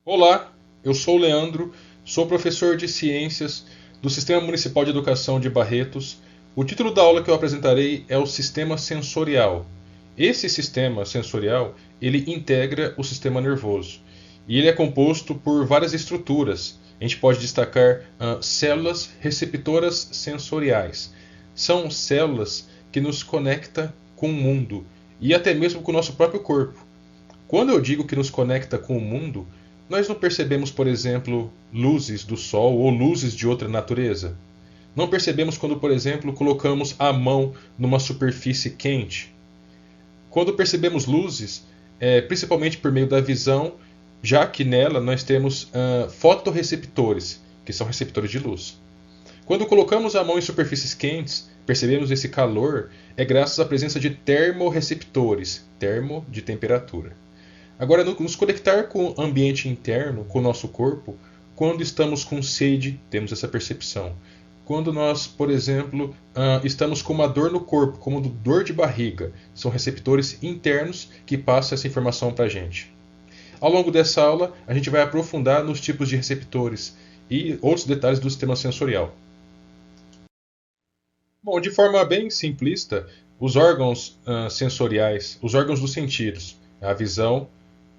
Olá, eu sou o Leandro, sou professor de Ciências do Sistema Municipal de Educação de Barretos. O título da aula que eu apresentarei é o Sistema Sensorial. Esse sistema sensorial, ele integra o sistema nervoso e ele é composto por várias estruturas. A gente pode destacar células receptoras sensoriais. São células que nos conectam com o mundo e até mesmo com o nosso próprio corpo. Quando eu digo que nos conecta com o mundo, nós não percebemos, por exemplo, luzes do sol ou luzes de outra natureza. Não percebemos quando, por exemplo, colocamos a mão numa superfície quente. Quando percebemos luzes, principalmente por meio da visão, já que nela nós temos fotorreceptores, que são receptores de luz. Quando colocamos a mão em superfícies quentes, percebemos esse calor, é graças à presença de termorreceptores, termo de temperatura. Agora, nos conectar com o ambiente interno, com o nosso corpo, quando estamos com sede, temos essa percepção. Quando nós, por exemplo, estamos com uma dor no corpo, como dor de barriga, são receptores internos que passam essa informação para a gente. Ao longo dessa aula, a gente vai aprofundar nos tipos de receptores e outros detalhes do sistema sensorial. Bom, de forma bem simplista, os órgãos sensoriais, os órgãos dos sentidos, a visão,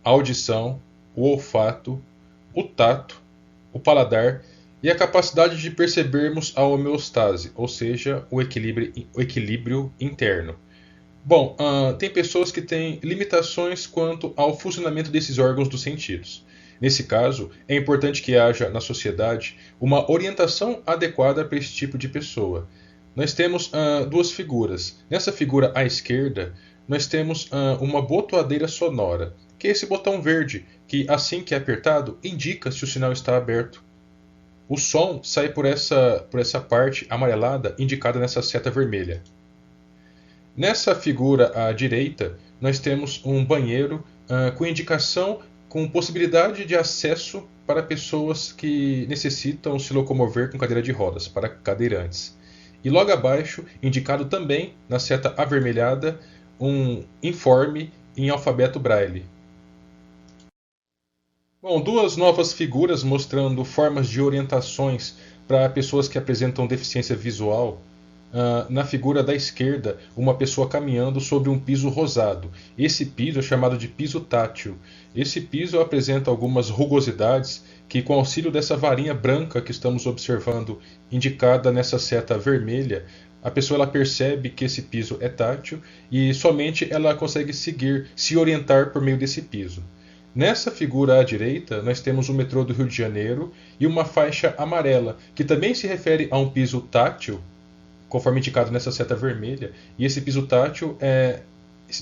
a audição, o olfato, o tato, o paladar e a capacidade de percebermos a homeostase, ou seja, o equilíbrio interno. Bom, tem pessoas que têm limitações quanto ao funcionamento desses órgãos dos sentidos. Nesse caso, é importante que haja na sociedade uma orientação adequada para esse tipo de pessoa. Nós temos duas figuras. Nessa figura à esquerda, nós temos uma botoadeira sonora, que é esse botão verde, que assim que é apertado, indica se o sinal está aberto. O som sai por essa parte amarelada indicada nessa seta vermelha. Nessa figura à direita, nós temos um banheiro com indicação, com possibilidade de acesso para pessoas que necessitam se locomover com cadeira de rodas, para cadeirantes. E logo abaixo, indicado também na seta avermelhada, um informe em alfabeto braille. Bom, duas novas figuras mostrando formas de orientações para pessoas que apresentam deficiência visual. Na figura da esquerda, uma pessoa caminhando sobre um piso rosado. Esse piso é chamado de piso tátil. Esse piso apresenta algumas rugosidades que, com auxílio dessa varinha branca que estamos observando, indicada nessa seta vermelha, a pessoa ela percebe que esse piso é tátil e somente ela consegue se orientar por meio desse piso. Nessa figura à direita, nós temos o metrô do Rio de Janeiro e uma faixa amarela, que também se refere a um piso tátil, conforme indicado nessa seta vermelha, e esse piso tátil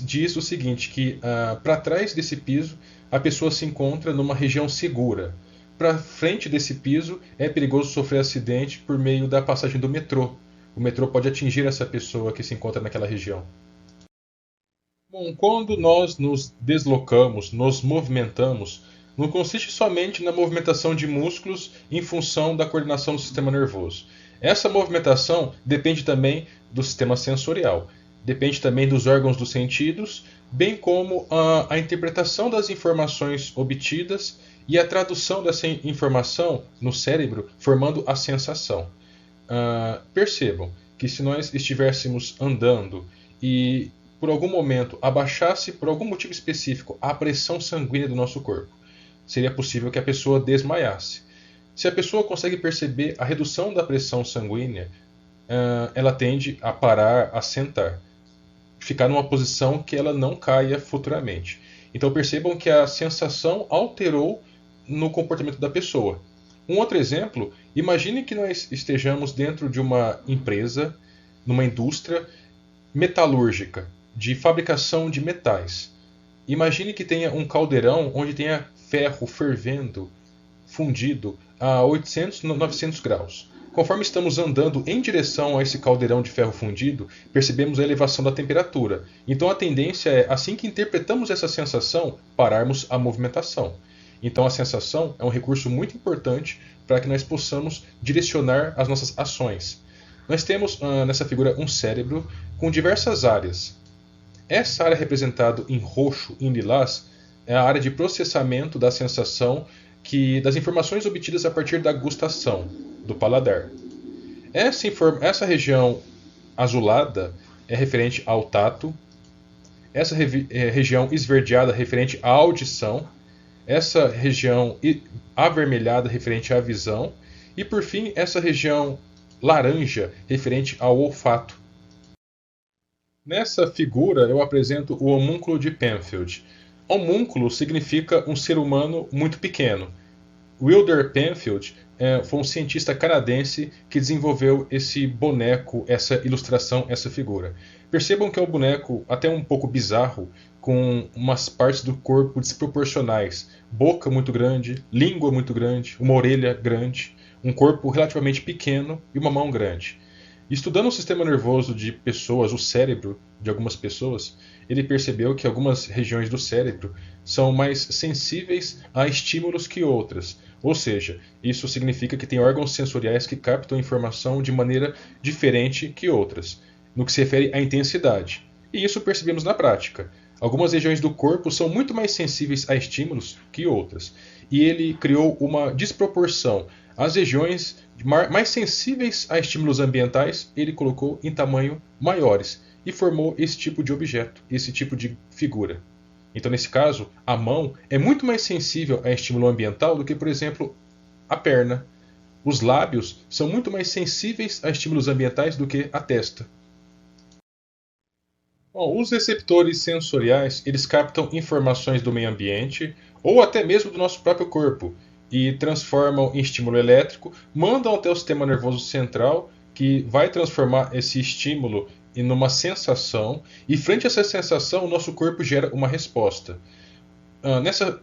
diz o seguinte, que para trás desse piso a pessoa se encontra numa região segura. Para frente desse piso é perigoso sofrer acidente por meio da passagem do metrô. O metrô pode atingir essa pessoa que se encontra naquela região. Bom, quando nós nos deslocamos, nos movimentamos, não consiste somente na movimentação de músculos em função da coordenação do sistema nervoso. Essa movimentação depende também do sistema sensorial, depende também dos órgãos dos sentidos, bem como a interpretação das informações obtidas e a tradução dessa informação no cérebro, formando a sensação. Percebam que se nós estivéssemos andando e por algum momento abaixasse por algum motivo específico a pressão sanguínea do nosso corpo, seria possível que a pessoa desmaiasse. Se a pessoa consegue perceber a redução da pressão sanguínea, ela tende a parar, a sentar, ficar numa posição que ela não caia futuramente. Então percebam que a sensação alterou no comportamento da pessoa. Um outro exemplo, imagine que nós estejamos dentro de uma empresa, numa indústria metalúrgica, de fabricação de metais. Imagine que tenha um caldeirão onde tenha ferro fervendo, fundido a 800, 900 graus. Conforme estamos andando em direção a esse caldeirão de ferro fundido, percebemos a elevação da temperatura. Então a tendência é, assim que interpretamos essa sensação, pararmos a movimentação. Então a sensação é um recurso muito importante para que nós possamos direcionar as nossas ações. Nós temos nessa figura um cérebro com diversas áreas. Essa área representada em roxo, em lilás, é a área de processamento da sensação das informações obtidas a partir da gustação, do paladar. Essa região azulada é referente ao tato, essa região esverdeada referente à audição, essa região avermelhada referente à visão e, por fim, essa região laranja referente ao olfato. Nessa figura eu apresento o homúnculo de Penfield. Homúnculo significa um ser humano muito pequeno. Wilder Penfield foi um cientista canadense que desenvolveu esse boneco, essa ilustração, essa figura. Percebam que é um boneco até um pouco bizarro, com umas partes do corpo desproporcionais. Boca muito grande, língua muito grande, uma orelha grande, um corpo relativamente pequeno e uma mão grande. Estudando o sistema nervoso de pessoas, o cérebro de algumas pessoas, ele percebeu que algumas regiões do cérebro são mais sensíveis a estímulos que outras. Ou seja, isso significa que tem órgãos sensoriais que captam informação de maneira diferente que outras, no que se refere à intensidade. E isso percebemos na prática. Algumas regiões do corpo são muito mais sensíveis a estímulos que outras. E ele criou uma desproporção. As regiões mais sensíveis a estímulos ambientais, ele colocou em tamanho maiores e formou esse tipo de objeto, esse tipo de figura. Então, nesse caso, a mão é muito mais sensível a estímulo ambiental do que, por exemplo, a perna. Os lábios são muito mais sensíveis a estímulos ambientais do que a testa. Bom, os receptores sensoriais, eles captam informações do meio ambiente ou até mesmo do nosso próprio corpo e transformam em estímulo elétrico, mandam até o sistema nervoso central, que vai transformar esse estímulo em uma sensação, e frente a essa sensação, o nosso corpo gera uma resposta.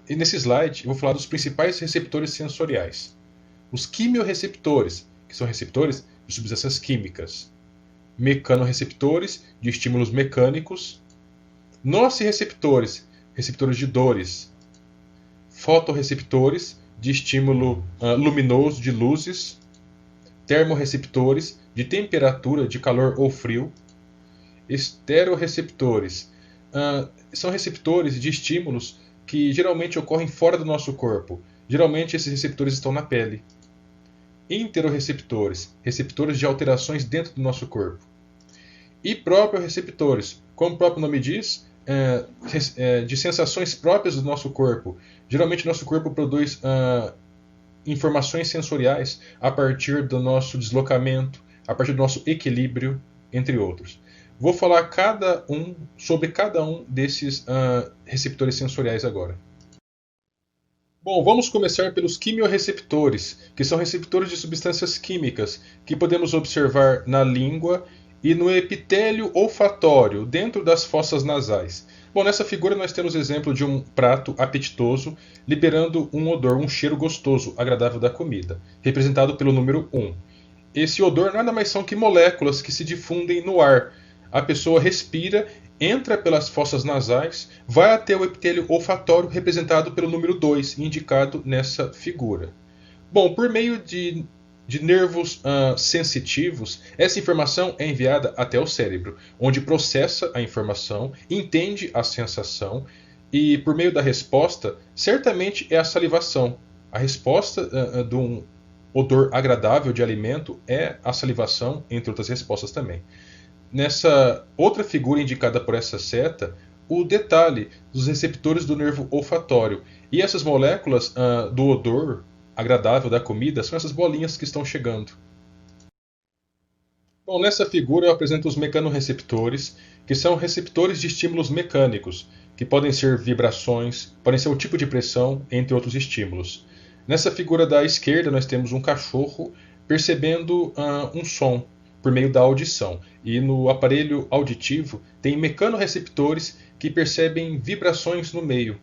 Nesse slide, eu vou falar dos principais receptores sensoriais. Os quimiorreceptores, que são receptores de substâncias químicas. Mecanorreceptores, de estímulos mecânicos. Nociceptores, receptores de dores. Fotorreceptores, de estímulo luminoso, de luzes. Termorreceptores, de temperatura, de calor ou frio. Esteroreceptores, são receptores de estímulos que geralmente ocorrem fora do nosso corpo. Geralmente esses receptores estão na pele. Interoreceptores, receptores de alterações dentro do nosso corpo. E proprioreceptores, como o próprio nome diz, de sensações próprias do nosso corpo. Geralmente nosso corpo produz informações sensoriais a partir do nosso deslocamento, a partir do nosso equilíbrio, entre outros. Vou falar sobre cada um desses receptores sensoriais agora. Bom, vamos começar pelos quimiorreceptores, que são receptores de substâncias químicas que podemos observar na língua e no epitélio olfatório, dentro das fossas nasais. Bom, nessa figura nós temos exemplo de um prato apetitoso liberando um odor, um cheiro gostoso, agradável da comida, representado pelo número 1. Esse odor nada mais são que moléculas que se difundem no ar. A pessoa respira, entra pelas fossas nasais, vai até o epitélio olfatório, representado pelo número 2, indicado nessa figura. Bom, por meio de nervos sensitivos, essa informação é enviada até o cérebro, onde processa a informação, entende a sensação e, por meio da resposta, certamente é a salivação. A resposta de um odor agradável de alimento é a salivação, entre outras respostas também. Nessa outra figura indicada por essa seta, o detalhe dos receptores do nervo olfatório. E essas moléculas do odor agradável da comida são essas bolinhas que estão chegando. Bom, nessa figura eu apresento os mecanorreceptores, que são receptores de estímulos mecânicos, que podem ser vibrações, podem ser o tipo de pressão, entre outros estímulos. Nessa figura da esquerda nós temos um cachorro percebendo um som por meio da audição. E no aparelho auditivo tem mecanorreceptores que percebem vibrações no meio.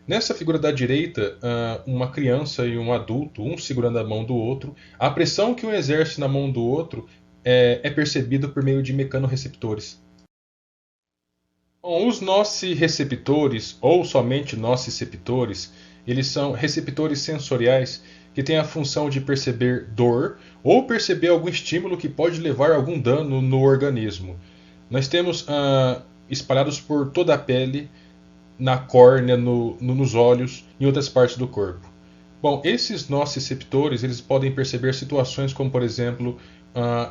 Nessa figura da direita, uma criança e um adulto, um segurando a mão do outro, a pressão que um exerce na mão do outro é percebida por meio de mecanorreceptores. Bom, os nociceptores, ou somente nociceptores, eles são receptores sensoriais que têm a função de perceber dor ou perceber algum estímulo que pode levar a algum dano no organismo. Nós temos espalhados por toda a pele, na córnea, nos olhos e em outras partes do corpo. Bom, esses nociceptores eles podem perceber situações como, por exemplo,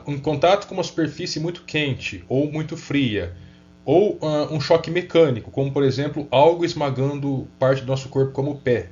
um contato com uma superfície muito quente ou muito fria, ou um choque mecânico, como, por exemplo, algo esmagando parte do nosso corpo, como o pé.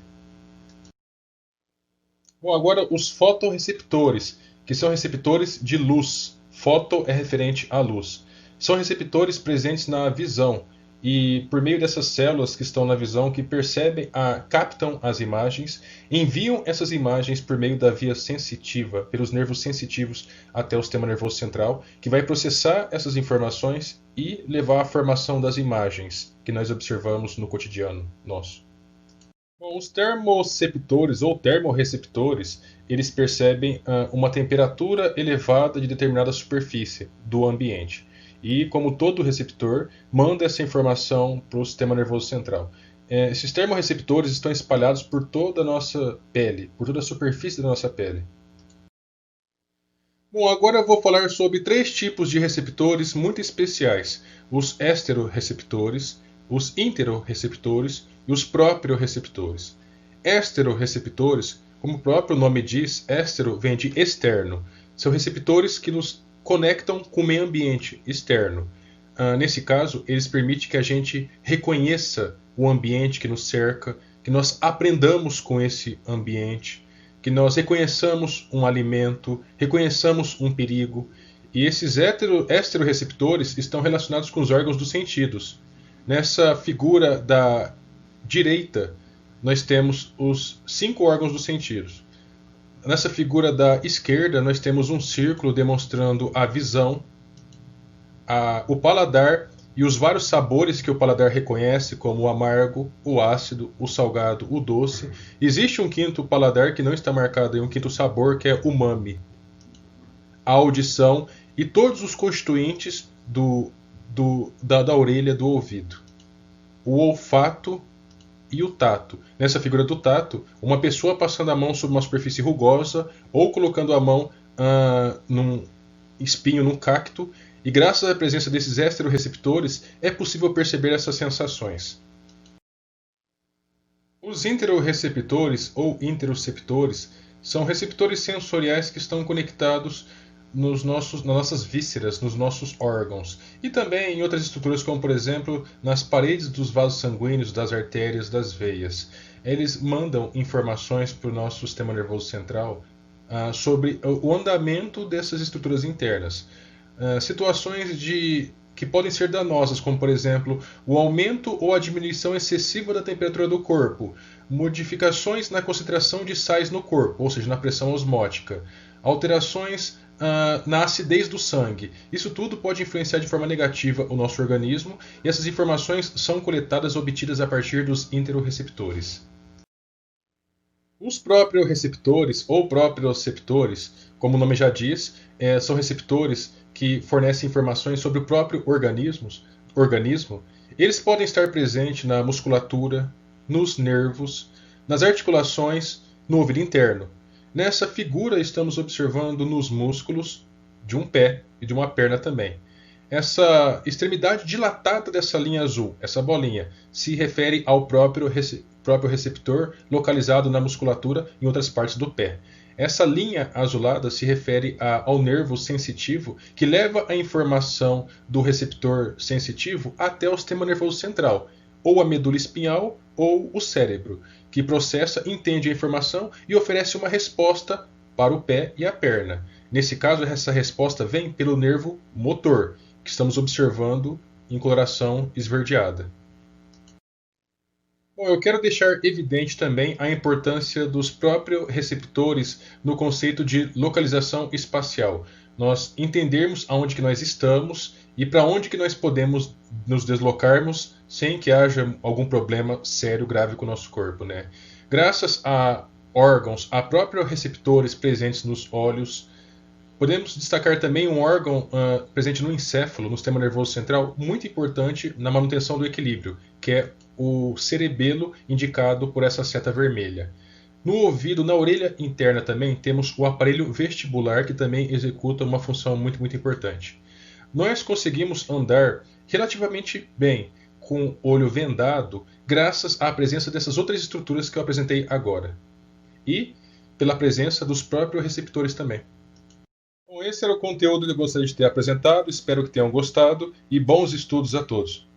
Bom, agora os fotorreceptores, que são receptores de luz. Foto é referente à luz. São receptores presentes na visão e por meio dessas células que estão na visão que percebem, captam as imagens, enviam essas imagens por meio da via sensitiva, pelos nervos sensitivos até o sistema nervoso central, que vai processar essas informações e levar à formação das imagens que nós observamos no cotidiano nosso. Bom, os termoceptores ou termorreceptores, eles percebem uma temperatura elevada de determinada superfície do ambiente. E, como todo receptor, manda essa informação para o sistema nervoso central. Esses termorreceptores estão espalhados por toda a nossa pele, por toda a superfície da nossa pele. Bom, agora eu vou falar sobre três tipos de receptores muito especiais: os esterorreceptores, os interorreceptores e os proprioreceptores. Esterorreceptores, como o próprio nome diz, estero vem de externo. São receptores que nos conectam com o meio ambiente externo. Nesse caso, eles permitem que a gente reconheça o ambiente que nos cerca, que nós aprendamos com esse ambiente, que nós reconheçamos um alimento, reconheçamos um perigo. E esses esterorreceptores estão relacionados com os órgãos dos sentidos. Nessa figura da direita, nós temos os 5 órgãos dos sentidos. Nessa figura da esquerda, nós temos um círculo demonstrando a visão, o paladar e os vários sabores que o paladar reconhece, como o amargo, o ácido, o salgado, o doce. Existe um quinto paladar que não está marcado em um quinto sabor, que é o umami. A audição e todos os constituintes da orelha, do ouvido. O olfato e o tato. Nessa figura do tato, uma pessoa passando a mão sobre uma superfície rugosa ou colocando a mão num espinho, num cacto, e graças à presença desses esterorreceptores é possível perceber essas sensações. Os interorreceptores ou interoceptores são receptores sensoriais que estão conectados nas nossas vísceras, nos nossos órgãos, e também em outras estruturas, como por exemplo nas paredes dos vasos sanguíneos, das artérias, das veias. Eles mandam informações para o nosso sistema nervoso central sobre o andamento dessas estruturas internas. Situações que podem ser danosas, como por exemplo o aumento ou a diminuição excessiva da temperatura do corpo, modificações na concentração de sais no corpo, ou seja, na pressão osmótica, alterações na acidez do sangue. Isso tudo pode influenciar de forma negativa o nosso organismo, e essas informações são coletadas, obtidas a partir dos interorreceptores. Os proprioreceptores ou proprioceptores, como o nome já diz, são receptores que fornecem informações sobre o próprio organismo. Eles podem estar presentes na musculatura, nos nervos, nas articulações, no ouvido interno. Nessa figura estamos observando nos músculos de um pé e de uma perna também. Essa extremidade dilatada dessa linha azul, essa bolinha, se refere ao próprio receptor localizado na musculatura em outras partes do pé. Essa linha azulada se refere ao nervo sensitivo que leva a informação do receptor sensitivo até o sistema nervoso central, ou a medula espinhal ou o cérebro, que processa, entende a informação e oferece uma resposta para o pé e a perna. Nesse caso, essa resposta vem pelo nervo motor, que estamos observando em coloração esverdeada. Bom, eu quero deixar evidente também a importância dos próprios receptores no conceito de localização espacial. Nós entendermos aonde que nós estamos e para onde que nós podemos nos deslocarmos sem que haja algum problema sério, grave com o nosso corpo, né? Graças a órgãos, a próprios receptores presentes nos olhos, podemos destacar também um órgão presente no encéfalo, no sistema nervoso central, muito importante na manutenção do equilíbrio, que é o cerebelo, indicado por essa seta vermelha. No ouvido, na orelha interna também, temos o aparelho vestibular, que também executa uma função muito, muito importante. Nós conseguimos andar relativamente bem com o olho vendado, graças à presença dessas outras estruturas que eu apresentei agora. e pela presença dos próprios receptores também. Bom, esse era o conteúdo que eu gostaria de ter apresentado, espero que tenham gostado e bons estudos a todos.